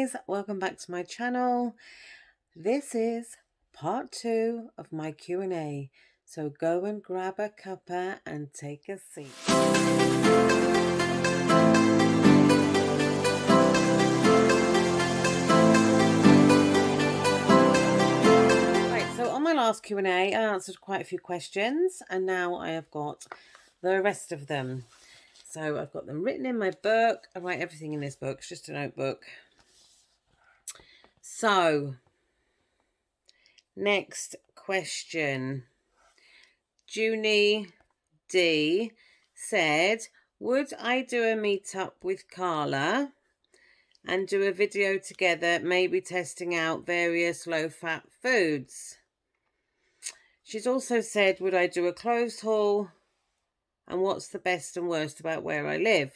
guys, welcome back to my channel. This is part 2 of my Q&A, so go and grab a cuppa and take a seat. Right, so on my last Q&A I answered quite a few questions, and now I have got the rest of them. So I've got them written in my book. I write everything in this book. It's just a notebook. So, next question. Junie D said, would I do a meetup with Carla and do a video together, maybe testing out various low-fat foods? She's also said, would I do a clothes haul? And what's the best and worst about where I live?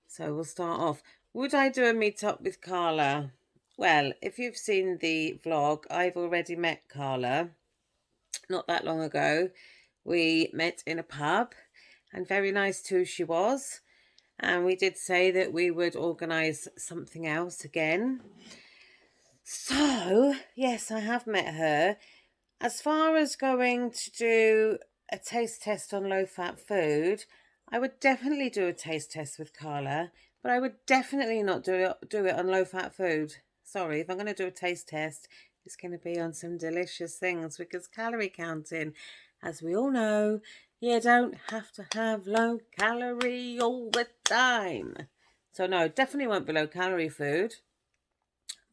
So we'll start off. Would I do a meetup with Carla? Well, if you've seen the vlog, I've already met Carla not that long ago. We met in a pub, and very nice too she was. And we did say that we would organise something else again. So, yes, I have met her. As far as going to do a taste test on low-fat food, I would definitely do a taste test with Carla, but I would definitely not do it on low-fat food. Sorry, if I'm going to do a taste test, it's going to be on some delicious things, because calorie counting, as we all know, you don't have to have low calorie all the time. So no, definitely won't be low calorie food.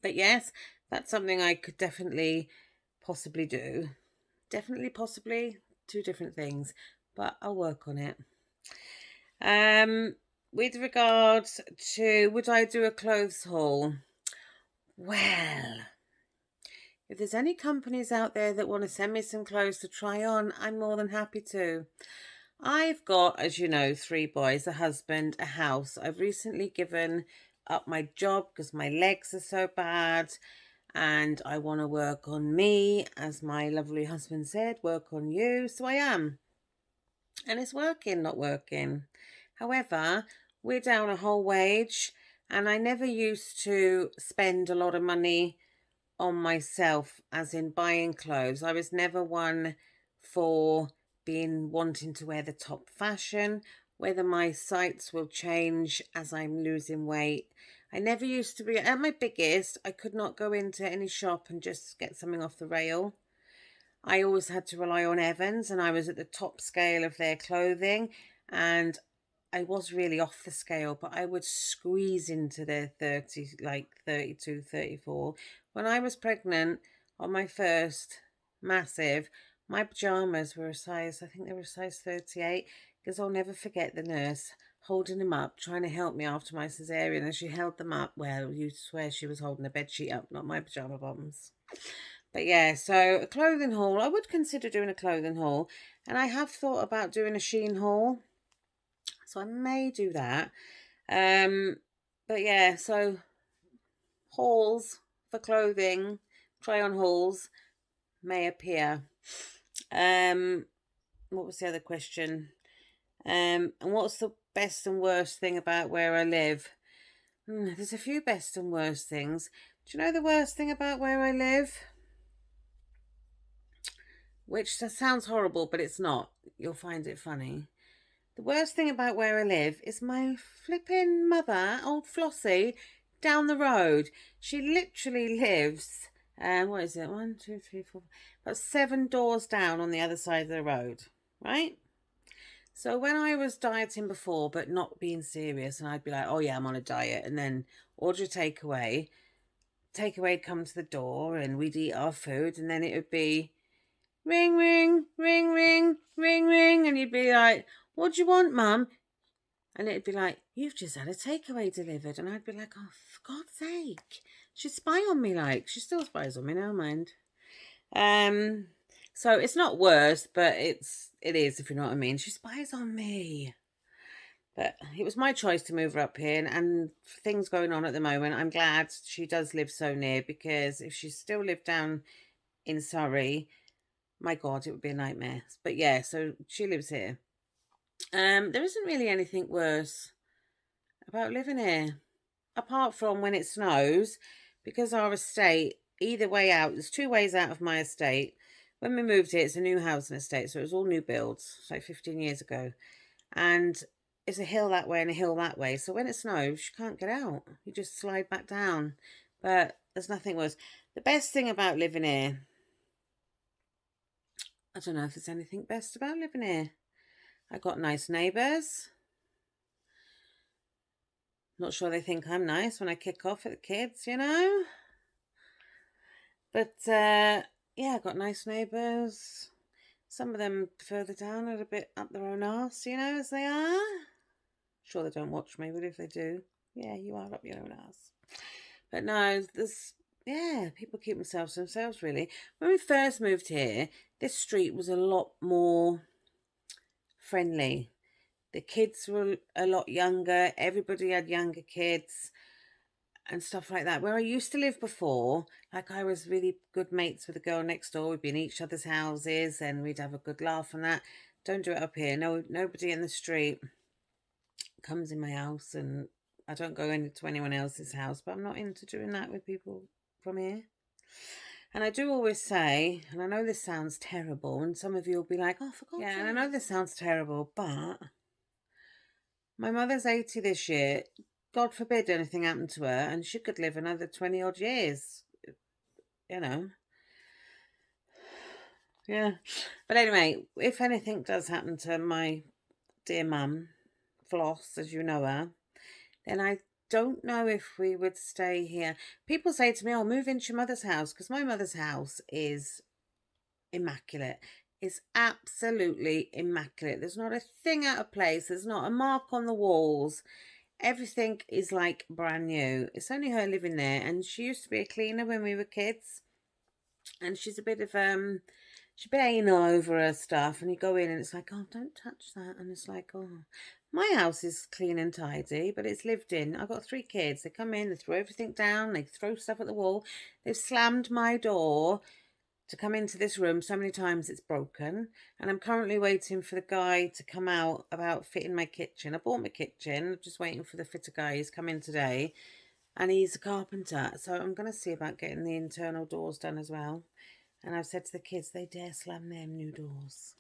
But yes, that's something I could definitely possibly do. Definitely, possibly, two different things, but I'll work on it. With regards to, would I do a clothes haul? Well, if there's any companies out there that want to send me some clothes to try on, I'm more than happy to. I've got, as you know, 3 boys, a husband, a house. I've recently given up my job because my legs are so bad, and I want to work on me, as my lovely husband said, work on you. So I am. And it's working, not working. However, we're down a whole wage, and I never used to spend a lot of money on myself, as in buying clothes. I was never one for wanting to wear the top fashion. Whether my sights will change as I'm losing weight, I never used to be. At my biggest, I could not go into any shop and just get something off the rail. I always had to rely on Evans, and I was at the top scale of their clothing, and I was really off the scale, but I would squeeze into their 30, like 32, 34. When I was pregnant on my first massive, my pajamas were a size, I think they were a size 38, because I'll never forget the nurse holding them up, trying to help me after my cesarean, and she held them up. Well, you swear she was holding the bedsheet up, not my pajama bottoms. But yeah, so a clothing haul, I would consider doing a clothing haul, and I have thought about doing a Shein haul, so I may do that. But yeah, so hauls for clothing, try on hauls may appear. What was the other question? And what's the best and worst thing about where I live? There's a few best and worst things. Do you know the worst thing about where I live? Which sounds horrible, but it's not. You'll find it funny. The worst thing about where I live is my flipping mother, old Flossie, down the road. She literally lives, what is it? 1, 2, 3, 4, about 7 doors down on the other side of the road, right? So when I was dieting before, but not being serious, and I'd be like, oh yeah, I'm on a diet, and then order a takeaway. Takeaway'd come to the door, and we'd eat our food, and then it would be ring, ring, ring, ring, ring, ring, and you'd be like, what do you want, Mum? And it'd be like, you've just had a takeaway delivered. And I'd be like, oh, for God's sake. She'd spy on me, like. She still spies on me, never mind. So it's not worse, but it is, if you know what I mean. She spies on me. But it was my choice to move her up here, and things going on at the moment, I'm glad she does live so near, because if she still lived down in Surrey, my God, it would be a nightmare. But yeah, so she lives here. There isn't really anything worse about living here. apart from when it snows, because our estate, either way out, there's two ways out of my estate. When we moved here, it's a new housing estate, so it was all new builds. It's like 15 years ago. And it's a hill that way and a hill that way. So when it snows, you can't get out. You just slide back down. But there's nothing worse. The best thing about living here, I don't know if there's anything best about living here. I got nice neighbours. Not sure they think I'm nice when I kick off at the kids, you know. But yeah, I got nice neighbours. Some of them further down are a bit up their own arse, you know, as they are. Sure they don't watch me, but if they do, yeah, you are up your own arse. But no, there's, yeah, people keep themselves to themselves, really. When we first moved here, this street was a lot more friendly. The kids were a lot younger. Everybody had younger kids and stuff like that. Where I used to live before, like I was really good mates with the girl next door. We'd be in each other's houses and we'd have a good laugh and that. Don't do it up here. No, nobody in the street comes in my house, and I don't go into anyone else's house, but I'm not into doing that with people from here. And I do always say, and I know this sounds terrible, and some of you will be like, oh, for God's sake. Yeah, and I know this sounds terrible, but my mother's 80 this year. God forbid anything happened to her, and she could live another 20 odd years, you know. Yeah. But anyway, if anything does happen to my dear mum, Floss, as you know her, then I don't know if we would stay here. People say to me, oh, move into your mother's house, because my mother's house is immaculate. It's absolutely immaculate. There's not a thing out of place. There's not a mark on the walls. Everything is like brand new. It's only her living there, and she used to be a cleaner when we were kids. And she's a bit of she's a bit anal over her stuff, and you go in and it's like, oh, don't touch that. And it's like, oh, my house is clean and tidy, but it's lived in. I've got 3 kids. They come in, they throw everything down, they throw stuff at the wall. They've slammed my door to come into this room so many times it's broken. And I'm currently waiting for the guy to come out about fitting my kitchen. I bought my kitchen. I'm just waiting for the fitter guy. He's come in today, and he's a carpenter. So I'm going to see about getting the internal doors done as well. And I've said to the kids, they dare slam them new doors.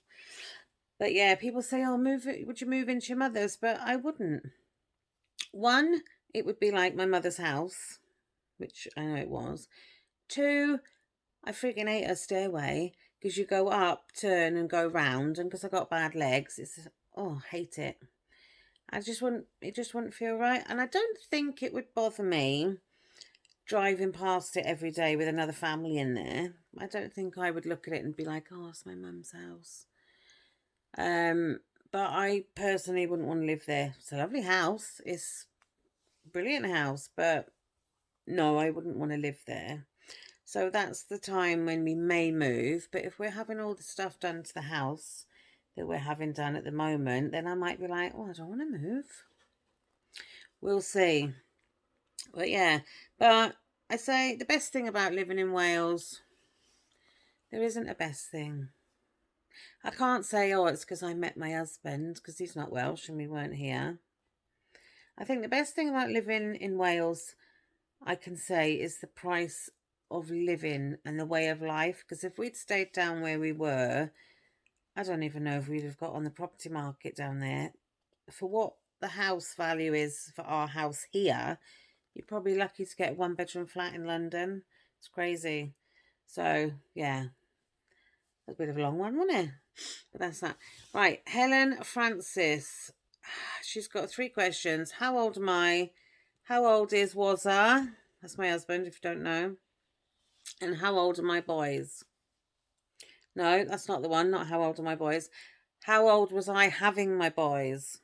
But yeah, people say, oh, would you move into your mother's? But I wouldn't. One, it would be like my mother's house, which I know it was. 2, I freaking hate her stairway, because you go up, turn and go round, and because I got bad legs, it's, oh, hate it. It just wouldn't feel right. And I don't think it would bother me driving past it every day with another family in there. I don't think I would look at it and be like, oh, it's my mum's house. But I personally wouldn't want to live there. It's a lovely house. It's a brilliant house, but no, I wouldn't want to live there. So that's the time when we may move. But if we're having all the stuff done to the house that we're having done at the moment, then I might be like, oh, I don't want to move. We'll see. But yeah, but I say the best thing about living in Wales, there isn't a best thing. I can't say, oh, it's because I met my husband, because he's not Welsh and we weren't here. I think the best thing about living in Wales, I can say, is the price of living and the way of life. Because if we'd stayed down where we were, I don't even know if we'd have got on the property market down there. For what the house value is for our house here, you're probably lucky to get a 1-bedroom flat in London. It's crazy. So, yeah. That's a bit of a long one, wasn't it? But that's that. Right, Helen Francis. She's got 3 questions. How old am I? How old is Wazza? That's my husband, if you don't know. And how old are my boys? No, that's not the one. Not how old are my boys. How old was I having my boys?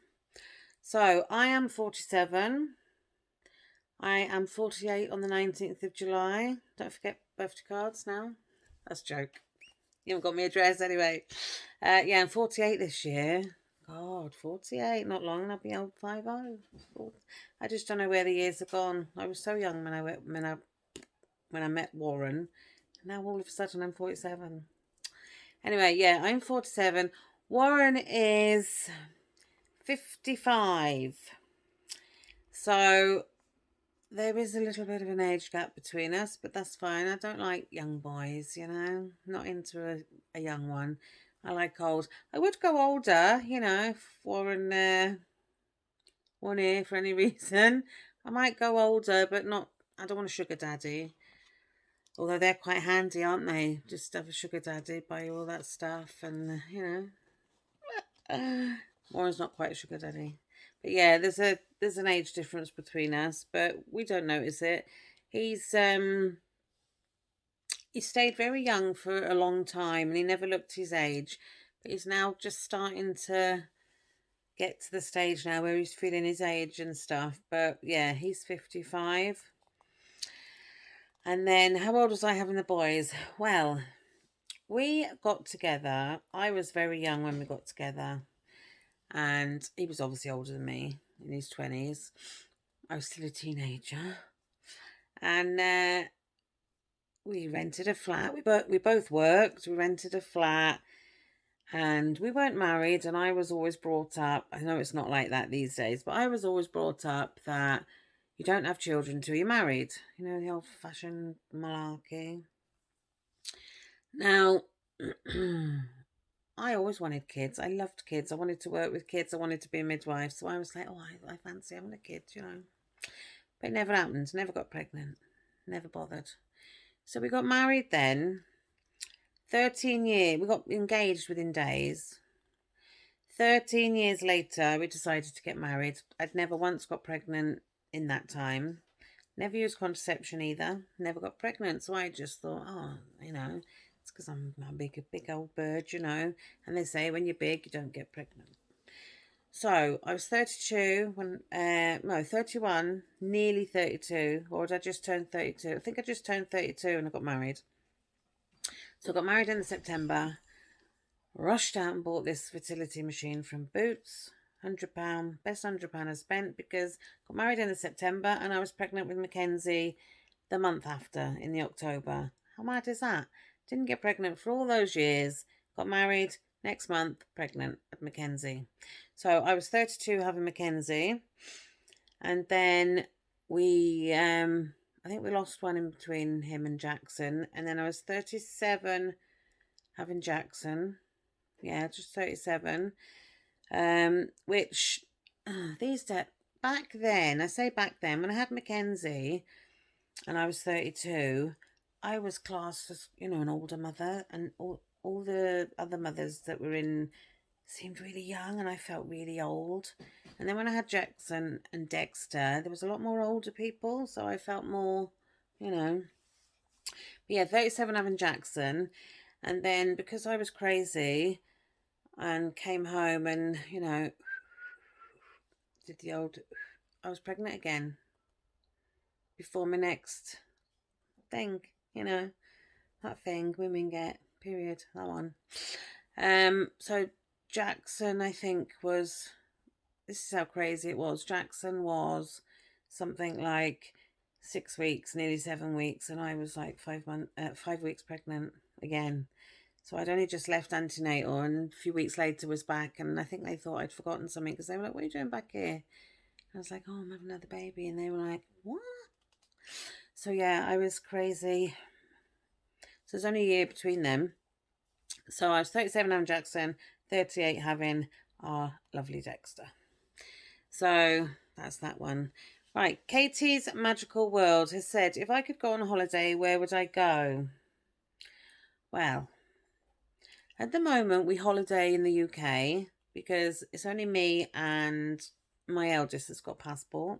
So, I am 47. I am 48 on the 19th of July. Don't forget birthday cards now. That's a joke. You haven't got me a dress anyway. Yeah, I'm 48 this year. God, 48. Not long and I'll be old 50. I just don't know where the years have gone. I was so young when I met Warren. Now all of a sudden I'm 47. Anyway, yeah, I'm 47. Warren is 55. So there is a little bit of an age gap between us, but that's fine. I don't like young boys, you know. Not into a young one. I like old. I would go older, you know, if Warren one here for any reason. I might go older, but not. I don't want a sugar daddy. Although they're quite handy, aren't they? Just have a sugar daddy, buy you all that stuff, and you know, Warren's not quite a sugar daddy. But yeah, there's an age difference between us, but we don't notice it. He's he stayed very young for a long time, and he never looked his age. But he's now just starting to get to the stage now where he's feeling his age and stuff. But yeah, he's 55. And then how old was I having the boys? Well, we got together. I was very young when we got together, and he was obviously older than me, in his 20s. I was still a teenager. And we rented a flat. We both worked. We rented a flat. And we weren't married, and I was always brought up, I know it's not like that these days, but I was always brought up that you don't have children till you're married. You know, the old-fashioned malarkey. Now, I always wanted kids. I loved kids. I wanted to work with kids. I wanted to be a midwife. So I was like, oh, I fancy having a kid, you know. But it never happened. Never got pregnant. Never bothered. So we got married then. 13 years. We got engaged within days. 13 years later, we decided to get married. I'd never once got pregnant in that time. Never used contraception either. Never got pregnant. So I just thought, oh, you know, it's because I'm a big old bird, you know. And they say when you're big, you don't get pregnant. So I was 32 when, no, 31, nearly 32. Or did I just turn 32? I think I just turned 32 and I got married. So I got married in September. Rushed out and bought this fertility machine from Boots. £100, best £100 I spent, because I got married in the September and I was pregnant with Mackenzie the month after, in the October. How mad is that? Didn't get pregnant for all those years. Got married next month, pregnant at Mackenzie. So I was 32 having Mackenzie, and then we I think we lost one in between him and Jackson, and then I was 37 having Jackson. Yeah, just 37. Which these days, back then, I say back then, when I had Mackenzie and I was 32, I was classed as, you know, an older mother, and all the other mothers that were in seemed really young, and I felt really old. And then when I had Jackson and Dexter, there was a lot more older people, so I felt more, you know. But yeah, 37 having Jackson, and then because I was crazy and came home and, you know, did the old, I was pregnant again before my next thing, you know, that thing women get, period, that one. So Jackson, I think, was, this is how crazy it was. Jackson was something like 6 weeks, nearly 7 weeks, and I was like 5 weeks pregnant again. So I'd only just left antenatal, and a few weeks later was back, and I think they thought I'd forgotten something, because they were like, what are you doing back here? I was like, oh, I'm having another baby, and they were like, what? So yeah, I was crazy. So there's only a year between them. So I was 37 having Jackson, 38 having our lovely Dexter. So that's that one. Right, Katie's Magical World has said, if I could go on a holiday, where would I go? Well, at the moment we holiday in the UK because it's only me and my eldest that's got a passport.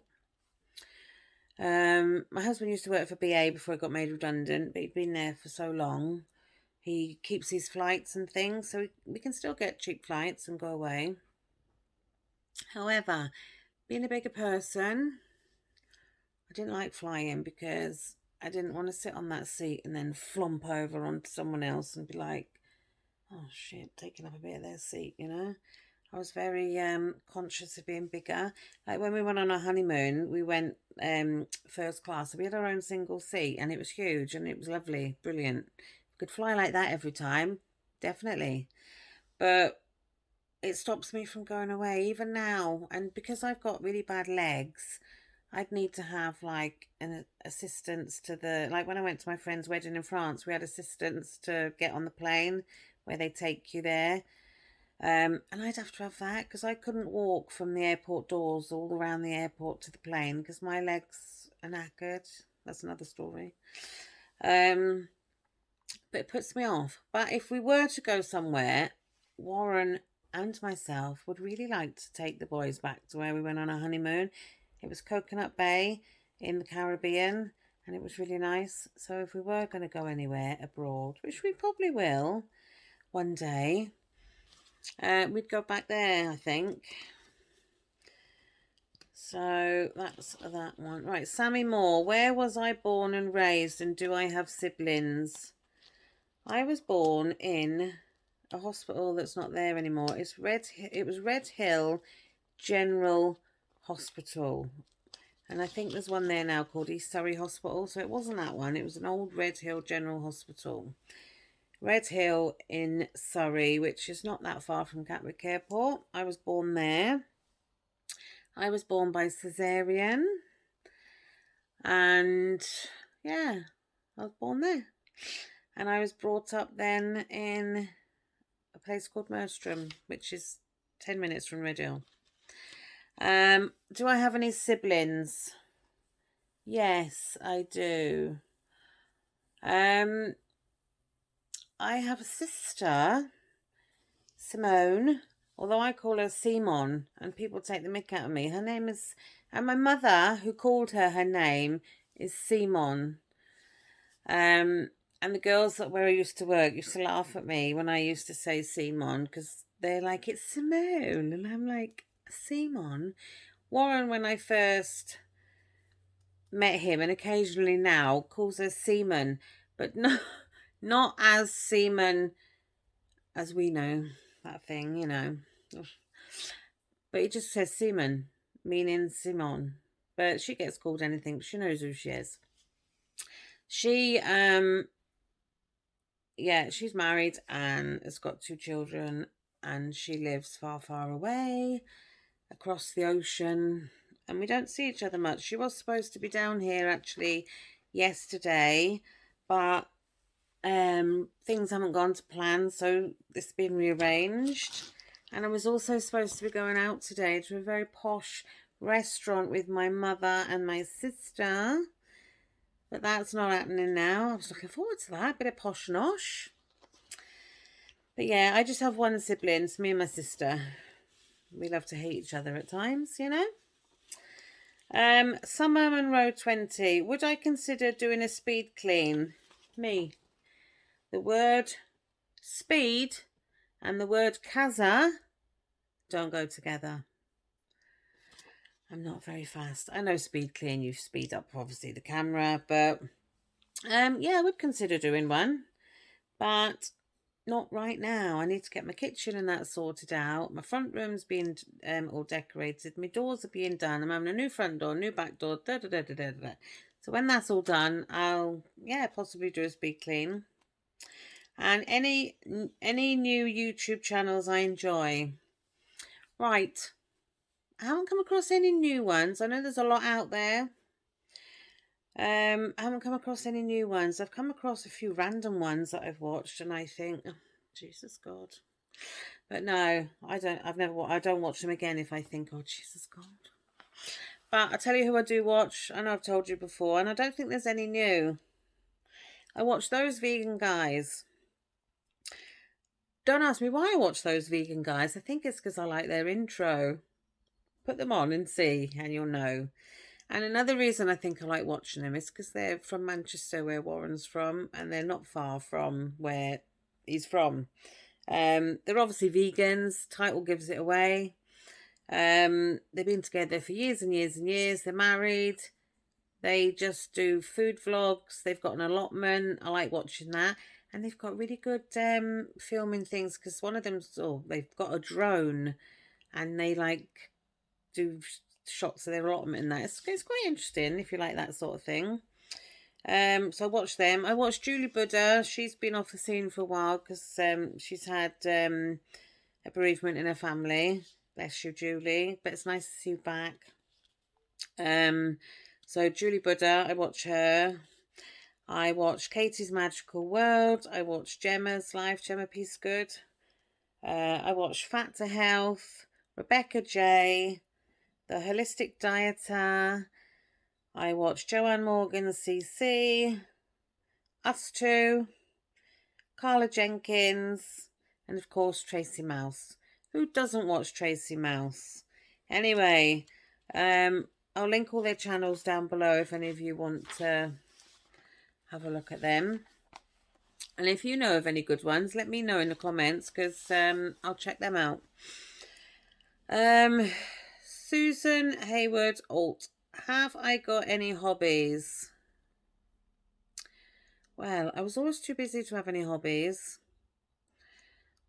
My husband used to work for BA before he got made redundant, but he'd been there for so long. He keeps his flights and things, so we can still get cheap flights and go away. However, being a bigger person, I didn't like flying because I didn't want to sit on that seat and then flump over onto someone else and be like, oh shit, taking up a bit of their seat, you know. I was very conscious of being bigger. Like when we went on our honeymoon, we went first class. So we had our own single seat, and it was huge, and it was lovely, brilliant. Could fly like that every time, definitely. But it stops me from going away, even now. And because I've got really bad legs, I'd need to have like an assistance to the, like when I went to my friend's wedding in France, we had assistance to get on the plane where they take you there. And I'd have to have that because I couldn't walk from the airport doors all around the airport to the plane because my legs are knackered. That's another story. But it puts me off. But if we were to go somewhere, Warren and myself would really like to take the boys back to where we went on our honeymoon. It was Coconut Bay in the Caribbean, and it was really nice. So if we were going to go anywhere abroad, which we probably will one day, we'd go back there, I think. So that's that one. Right, Sammy Moore. Where was I born and raised, and do I have siblings? I was born in a hospital that's not there anymore. It was Red Hill General Hospital. And I think there's one there now called East Surrey Hospital. So it wasn't that one. It was an old Red Hill General Hospital. Red Hill in Surrey, which is not that far from Gatwick Airport. I was born there. I was born by cesarean. And yeah, I was born there. And I was brought up then in a place called Merstham, which is 10 minutes from Red Hill. Do I have any siblings? Yes, I do. I have a sister, Simone, although I call her Simon, and people take the mick out of me. Her name is, and my mother, who called her name, is Simon. And the girls where I used to work used to laugh at me when I used to say Simon, because they're like, it's Simone, and I'm like, Simon. Warren, when I first met him, and occasionally now, calls her Seaman, but not as Seaman as we know, that thing, you know. But he just says Seaman, meaning Simon. But she gets called anything, but she knows who she is. She, yeah, she's married and has got 2 children, and she lives far, far away across the ocean, and we don't see each other much. She was supposed to be down here actually yesterday, but things haven't gone to plan, so it's been rearranged. And I was also supposed to be going out today to a very posh restaurant with my mother and my sister, but that's not happening now. I was looking forward to that, a bit of posh nosh. But yeah, I just have one sibling, it's me and my sister. We love to hate each other at times, you know. Summer Monroe 20. Would I consider doing a speed clean? Me. The word speed and the word casa don't go together. I'm not very fast. I know speed clean, you speed up obviously the camera, but yeah, I would consider doing one, but not right now. I need to get my kitchen and that sorted out. My front room's being all decorated. My doors are being done. I'm having a new front door, new back door. Da, da, da, da, da, da. So when that's all done, I'll possibly do a speed clean. And any new YouTube channels I enjoy. Right. I haven't come across any new ones. I know there's a lot out there. I haven't come across any new ones. I've come across a few random ones that I've watched, and I think, oh, Jesus God. But no, I don't watch them again if I think, oh, Jesus God. But I'll tell you who I do watch. I know I've told you before, and I don't think there's any new. I watch Those Vegan Guys. Don't ask me why I watch Those Vegan Guys. I think it's because I like their intro. Put them on and see, and you'll know. And another reason I think I like watching them is because they're from Manchester, where Warren's from, and they're not far from where he's from. They're obviously vegans. Title gives it away. They've been together for years and years and years. They're married. They just do food vlogs. They've got an allotment. I like watching that. And they've got really good filming things, because one of them's, they've got a drone, and they like do shots of their allotment and that. It's quite interesting if you like that sort of thing. So I watched them. I watched Julie Buddha. She's been off the scene for a while because she's had a bereavement in her family. Bless you, Julie. But it's nice to see you back. So Julie Buddha, I watch her. I watch Katie's Magical World. I watch Gemma's Life, Gemma Peace Good. I watch Fat to Health, Rebecca J, The Holistic Dieter. I watch Joanne Morgan, CC, Us Two, Carla Jenkins, and of course Tracy Mouse. Who doesn't watch Tracy Mouse? Anyway, I'll link all their channels down below if any of you want to have a look at them. And if you know of any good ones, let me know in the comments, because I'll check them out. Susan Hayward Alt. Have I got any hobbies? Well, I was always too busy to have any hobbies.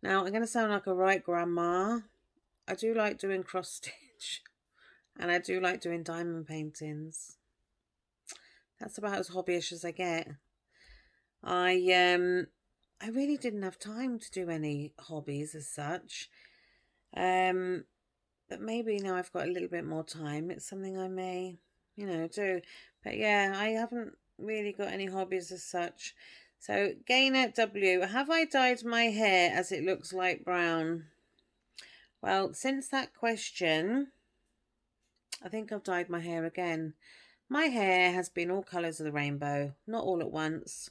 Now, I'm going to sound like a right grandma. I do like doing cross stitch. And I do like doing diamond paintings. That's about as hobbyish as I get. I really didn't have time to do any hobbies as such. But maybe now I've got a little bit more time, it's something I may, do. But yeah, I haven't really got any hobbies as such. So, Gainer W, have I dyed my hair as it looks light brown? Well, since that question, I think I've dyed my hair again. My hair has been all colours of the rainbow, not all at once.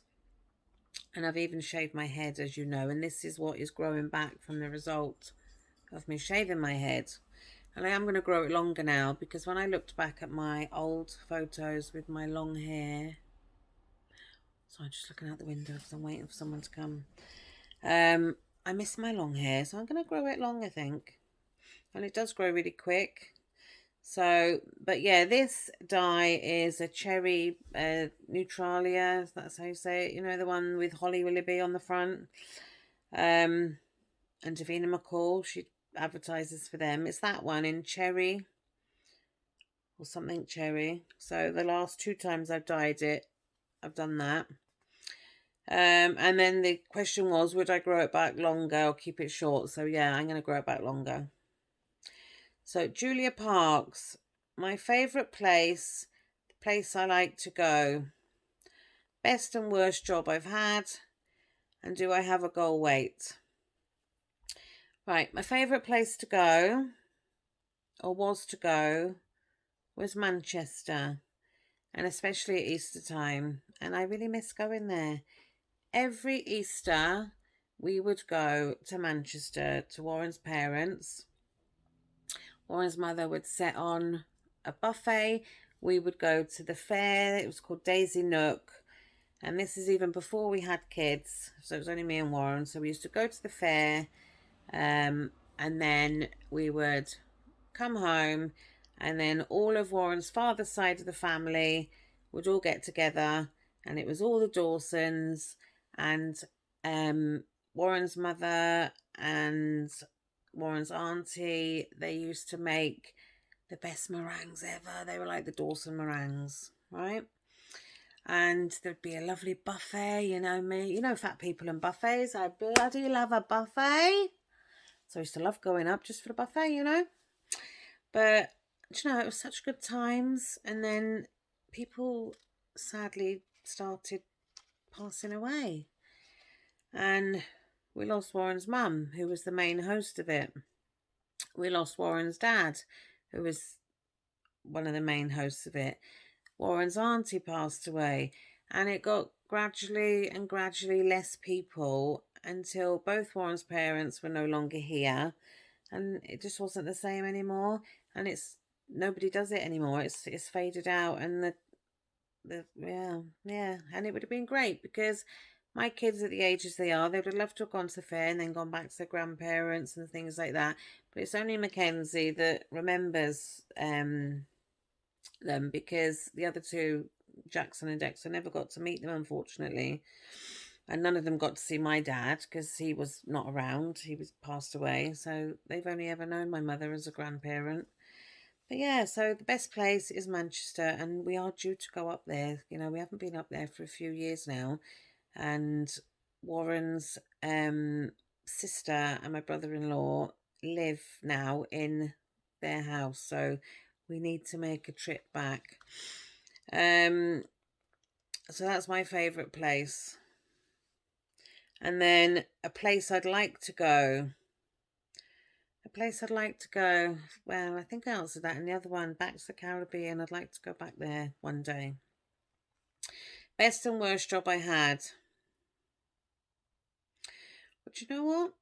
And I've even shaved my head, as you know, and this is what is growing back from the result of me shaving my head. And I am going to grow it longer now, because when I looked back at my old photos with my long hair, so I'm just looking out the window because I'm waiting for someone to come. I miss my long hair, so I'm going to grow it long, I think. And it does grow really quick. So, but yeah, this dye is a cherry Neutralia. That's how you say it. You know, the one with Holly Willoughby on the front. And Davina McCall, she advertises for them. It's that one in cherry or something cherry. So the last 2 times I've dyed it, I've done that. And then the question was, would I grow it back longer or keep it short? So yeah, I'm going to grow it back longer. So Julia Parks, my favourite place, the place I like to go. Best and worst job I've had. And do I have a goal weight? Right, my favourite place to go, or was to go, was Manchester. And especially at Easter time. And I really miss going there. Every Easter, we would go to Manchester to Warren's parents. Warren's mother would set on a buffet. We would go to the fair. It was called Daisy Nook. And this is even before we had kids. So it was only me and Warren. So we used to go to the fair. And then we would come home. And then all of Warren's father's side of the family would all get together. And it was all the Dawsons. And Warren's mother and Warren's auntie, they used to make the best meringues ever. They were like the Dawson meringues, right? And there'd be a lovely buffet, you know me. You know fat people and buffets. I bloody love a buffet. So I used to love going up just for the buffet, you know. But, you know, it was such good times. And then people sadly started passing away. And we lost Warren's mum, who was the main host of it. We lost Warren's dad, who was one of the main hosts of it. Warren's auntie passed away, and it got gradually and gradually less people until both Warren's parents were no longer here, and it just wasn't the same anymore. And it's nobody does it anymore. It's faded out, and yeah, and it would have been great because my kids at the ages they are, they would have loved to have gone to the fair and then gone back to their grandparents and things like that. But it's only Mackenzie that remembers them, because the other two, Jackson and Dexter, never got to meet them, unfortunately. And none of them got to see my dad because he was not around. He was passed away. So they've only ever known my mother as a grandparent. But yeah, so the best place is Manchester, and we are due to go up there. You know, we haven't been up there for a few years now. And Warren's sister and my brother-in-law live now in their house. So we need to make a trip back. So that's my favourite place. And then a place I'd like to go. Well, I think I answered that. And the other one, back to the Caribbean. I'd like to go back there one day. Best and worst job I had. But you know what?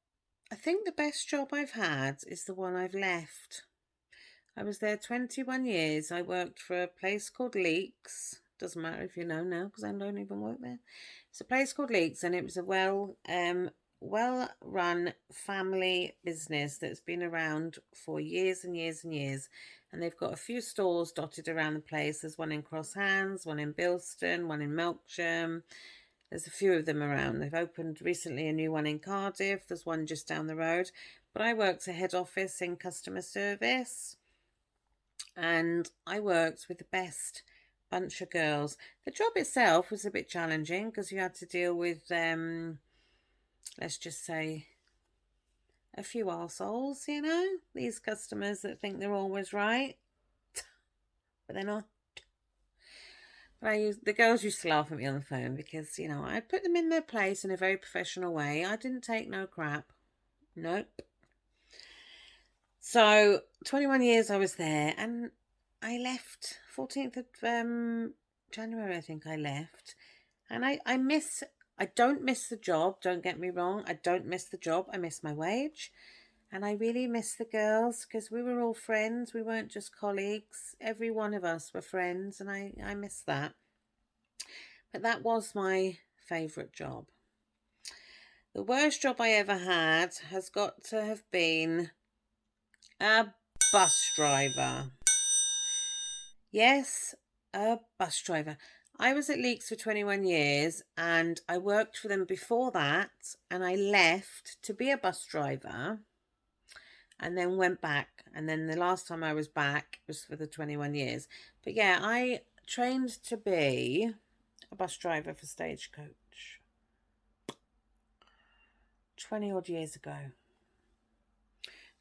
I think the best job I've had is the one I've left. I was there 21 years. I worked for a place called Leeks. Doesn't matter if you know now because I don't even work there. It's a place called Leeks, and it was a well-run family business that's been around for years and years and years. And they've got a few stores dotted around the place. There's one in Cross Hands, one in Bilston, one in Melksham. There's a few of them around. They've opened recently a new one in Cardiff. There's one just down the road. But I worked at head office in customer service. And I worked with the best bunch of girls. The job itself was a bit challenging because you had to deal with, let's just say, a few arseholes, you know? These customers that think they're always right, but they're not. But the girls used to laugh at me on the phone because, you know, I put them in their place in a very professional way. I didn't take no crap. Nope. So 21 years I was there, and I left 14th of January, I think I left. And I don't miss the job, don't get me wrong. I don't miss the job. I miss my wage. And I really miss the girls because we were all friends. We weren't just colleagues. Every one of us were friends, and I miss that. But that was my favourite job. The worst job I ever had has got to have been a bus driver. Yes, a bus driver. I was at Leeks for 21 years and I worked for them before that, and I left to be a bus driver and then went back. And then the last time I was back was for the 21 years. But yeah, I trained to be a bus driver for Stagecoach 20 odd years ago.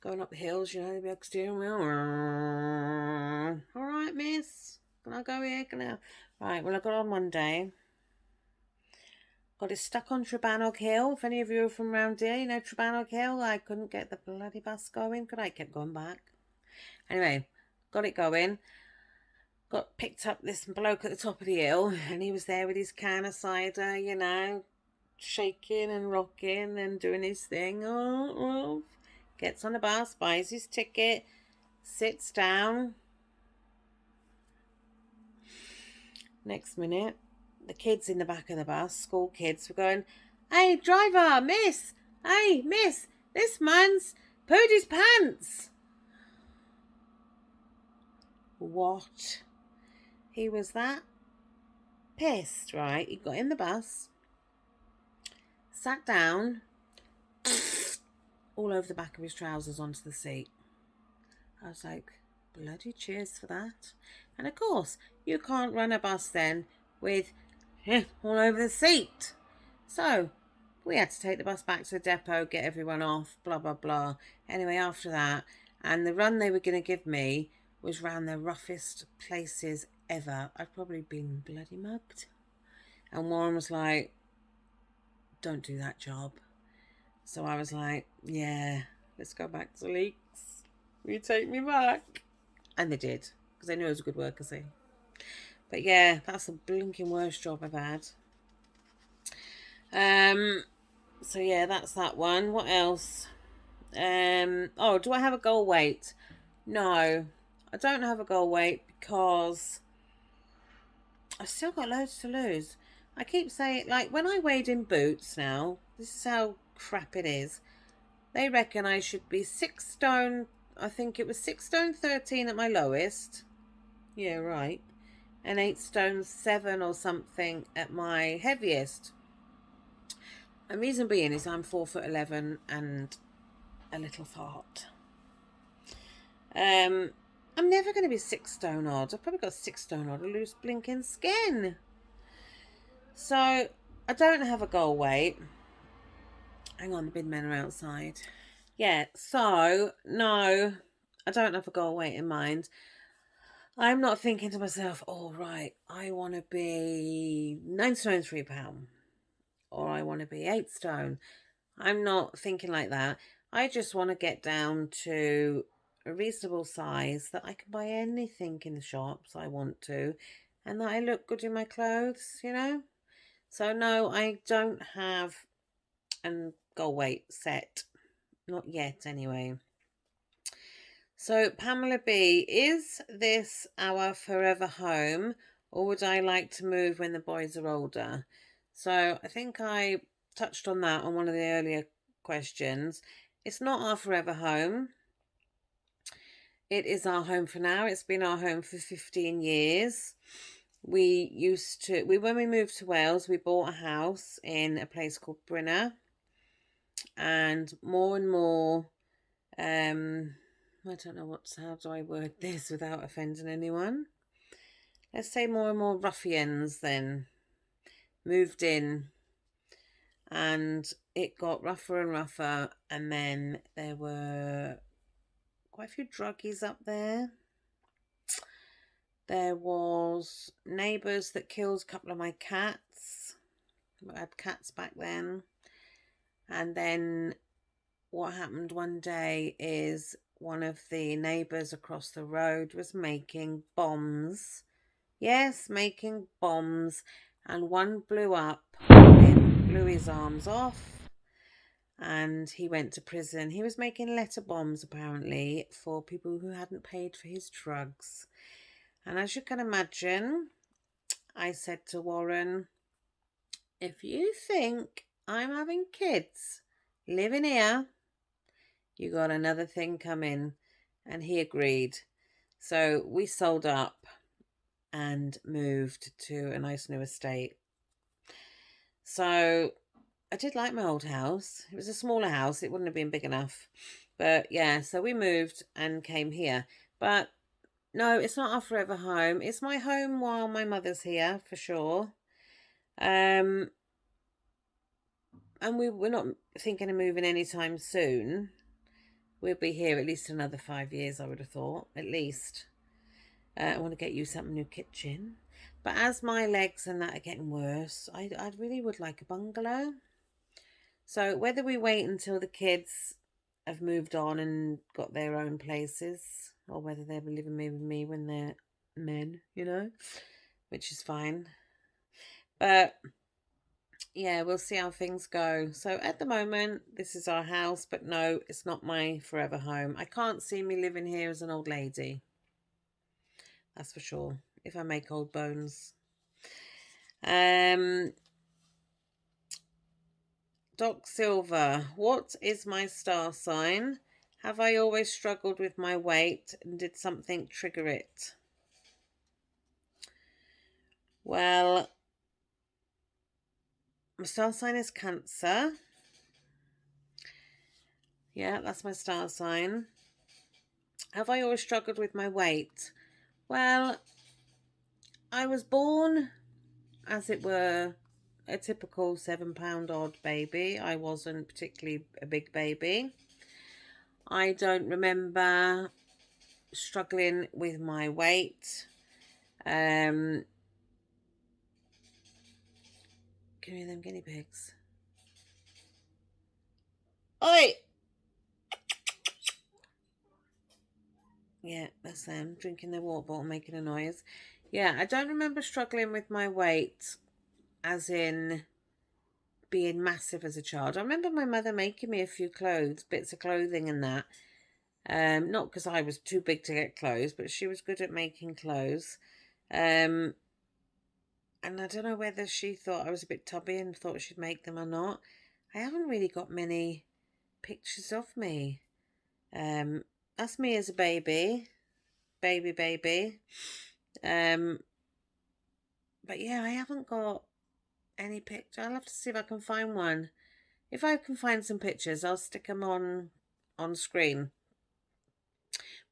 Going up the hills, you know, the big steering wheel. All right, miss. Can I go here? Can I? Right, well, I got on one day. Got it stuck on Trebannog Hill. If any of you are from around here, you know Trebannog Hill. I couldn't get the bloody bus going. Could I? Kept going back. Anyway, got it going. Got picked up this bloke at the top of the hill, and he was there with his can of cider, you know, shaking and rocking and doing his thing. Oh. Gets on the bus, buys his ticket, sits down. Next minute, the kids in the back of the bus, school kids, were going, "Hey, driver, miss! Hey, miss! This man's pooed his pants!" What? He was that pissed, right? He got in the bus, sat down, all over the back of his trousers onto the seat. I was like, bloody cheers for that. And of course, you can't run a bus then with all over the seat. So we had to take the bus back to the depot, get everyone off, blah, blah, blah. Anyway, after that, and the run they were going to give me was round the roughest places ever. I've probably been bloody mugged. And Warren was like, "Don't do that job." So I was like, yeah, let's go back to Leeks. Will you take me back? And they did, because they knew I was a good worker, see. But yeah, that's the blinking worst job I've had. So yeah, that's that one. What else? Oh, do I have a goal weight? No, I don't have a goal weight because I've still got loads to lose. I keep saying, like, when I weighed in Boots now, this is how crap it is. They reckon I should be 6 stone, I think it was 6 stone 13 at my lowest. Yeah, right. And 8 stone 7 or something at my heaviest. And reason being is I'm 4'11" and a little fart. I'm never going to be 6 stone odd. I've probably got 6 stone odd, a loose blinking skin. So I don't have a goal weight. Hang on, the bin men are outside. Yeah, so no, I don't have a goal weight in mind. I'm not thinking to myself, oh, right, I want to be 9 stone 3 pound, or I want to be 8 stone. I'm not thinking like that. I just want to get down to a reasonable size that I can buy anything in the shops I want to, and that I look good in my clothes, you know? So, no, I don't have a goal weight set. Not yet, anyway. So, Pamela B, is this our forever home, or would I like to move when the boys are older? So, I think I touched on that on one of the earlier questions. It's not our forever home. It is our home for now. It's been our home for 15 years. When we moved to Wales, we bought a house in a place called Brinner, and more, I don't know how do I word this without offending anyone? Let's say more and more ruffians then moved in, and it got rougher and rougher, and then there were quite a few druggies up there. There was neighbours that killed a couple of my cats. I had cats back then. And then what happened one day is one of the neighbours across the road was making bombs. Yes, making bombs. And one blew up on him, blew his arms off, and he went to prison. He was making letter bombs, apparently, for people who hadn't paid for his drugs. And as you can imagine, I said to Warren, if you think I'm having kids living here, you got another thing coming. And he agreed. So we sold up and moved to a nice new estate. So I did like my old house. It was a smaller house. It wouldn't have been big enough. But yeah, so we moved and came here. But no, it's not our forever home. It's my home while my mother's here, for sure. And we're not thinking of moving anytime soon. We'll be here at least another 5 years, I would have thought, at least. I want to get you some new kitchen. But as my legs and that are getting worse, I really would like a bungalow. So whether we wait until the kids have moved on and got their own places, or whether they'll be living with me when they're men, which is fine. But yeah, we'll see how things go. So at the moment, this is our house, but no, it's not my forever home. I can't see me living here as an old lady. That's for sure. If I make old bones. Doc Silver, what is my star sign? Have I always struggled with my weight, and did something trigger it? Well, my star sign is Cancer. Yeah, that's my star sign. Have I always struggled with my weight? Well, I was born, as it were, a typical 7 pound odd baby. I wasn't particularly a big baby. I don't remember struggling with my weight. Give me them guinea pigs. Oi! Yeah, that's them drinking their water bottle, making a noise. Yeah, I don't remember struggling with my weight, as in being massive as a child. I remember my mother making me a few bits of clothing and that. Not because I was too big to get clothes, but she was good at making clothes. And I don't know whether she thought I was a bit tubby and thought she'd make them or not. I haven't really got many pictures of me. That's me as a baby. Baby. But yeah, I haven't got any picture. I'll have to see if I can find one. If I can find some pictures, I'll stick them on screen.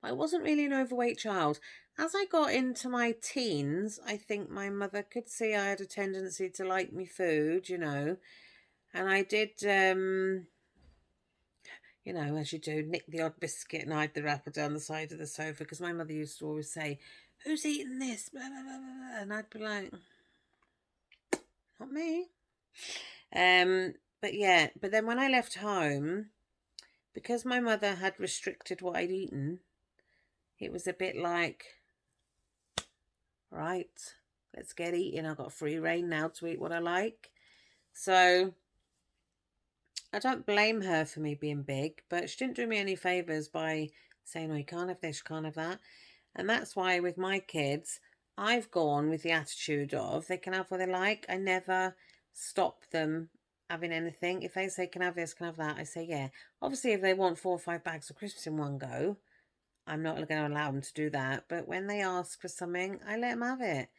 I wasn't really an overweight child. As I got into my teens, I think my mother could see I had a tendency to like me food, and I did, as you do, nick the odd biscuit and hide the wrapper down the side of the sofa, because my mother used to always say, who's eating this? Blah, blah, blah, blah. And I'd be like, not me. But yeah, but then when I left home, because my mother had restricted what I'd eaten, it was a bit like, right, let's get eating. I've got free reign now to eat what I like. So I don't blame her for me being big, but she didn't do me any favours by saying, oh, you can't have this, you can't have that. And that's why with my kids, I've gone with the attitude of they can have what they like. I never stop them having anything. If they say, can I have this, can I have that, I say, yeah. Obviously, if they want 4 or 5 bags of crisps in one go, I'm not going to allow them to do that. But when they ask for something, I let them have it.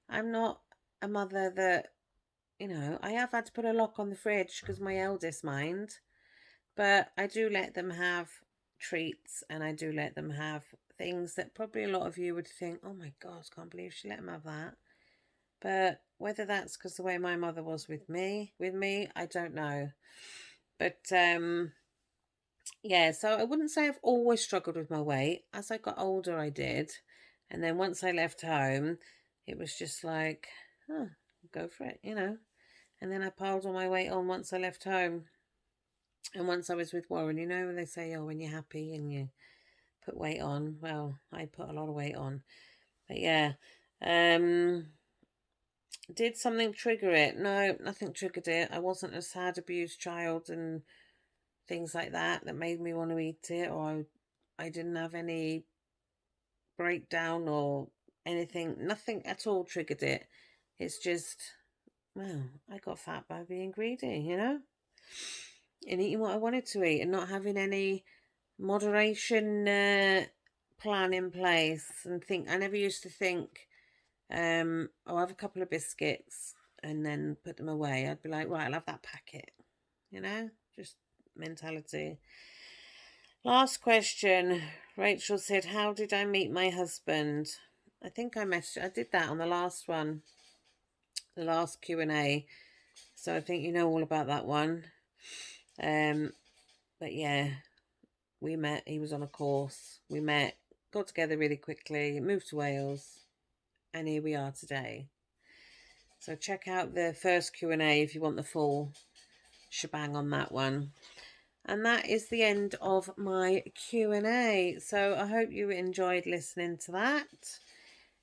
I'm not a mother that, I have had to put a lock on the fridge because my eldest mind. But I do let them have treats, and I do let them have things that probably a lot of you would think, oh my God, I can't believe she let them have that. But whether that's because the way my mother was with me, I don't know. But yeah, so I wouldn't say I've always struggled with my weight. As I got older, I did. And then once I left home, it was just like, oh, go for it, And then I piled all my weight on once I left home. And once I was with Warren, when they say, oh, when you're happy and you put weight on, well, I put a lot of weight on. But yeah, did something trigger it? No, nothing triggered it. I wasn't a sad, abused child and things like that made me want to eat it, or I didn't have any breakdown or anything. Nothing at all triggered it. It's just, well, I got fat by being greedy, and eating what I wanted to eat and not having any moderation plan in place. And I never used to think, I'll have a couple of biscuits and then put them away. I'd be like, right, I'll have that packet, just mentality. Last question. Rachel said, how did I meet my husband? I think I did that on the last one, the last Q&A. So I think you know all about that one. But yeah, we met. He was on a course. We met, got together really quickly, moved to Wales, and here we are today. So check out the first Q&A if you want the full shebang on that one. And that is the end of my Q&A. So I hope you enjoyed listening to that.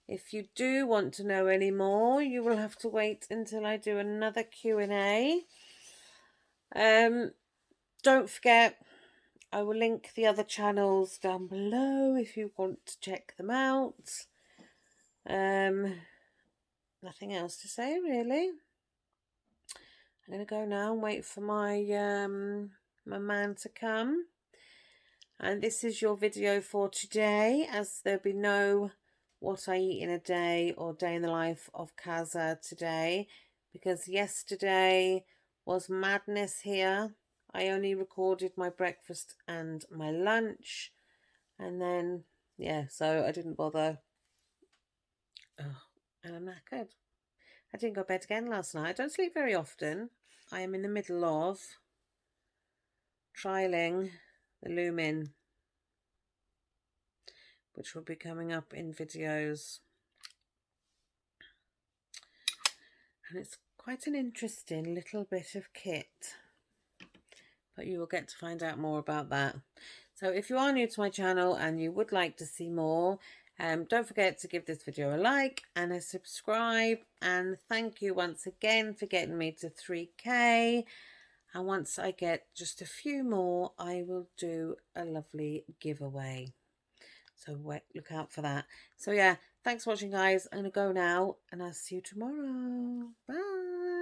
If you do want to know any more, you will have to wait until I do another Q&A. Don't forget, I will link the other channels down below if you want to check them out. Nothing else to say, really. I'm going to go now and wait for my my man to come. And this is your video for today, as there'll be no what I eat in a day or day in the life of Kaza today, because yesterday was madness here. I only recorded my breakfast and my lunch, and then, yeah, so I didn't bother. Oh, and I'm knackered. I didn't go to bed again last night. I don't sleep very often. I am in the middle of trialing the Lumin, which will be coming up in videos. And it's quite an interesting little bit of kit, but you will get to find out more about that. So if you are new to my channel and you would like to see more, don't forget to give this video a like and a subscribe. And thank you once again for getting me to 3K. And once I get just a few more, I will do a lovely giveaway. So look out for that. So yeah, thanks for watching, guys. I'm going to go now, and I'll see you tomorrow. Bye.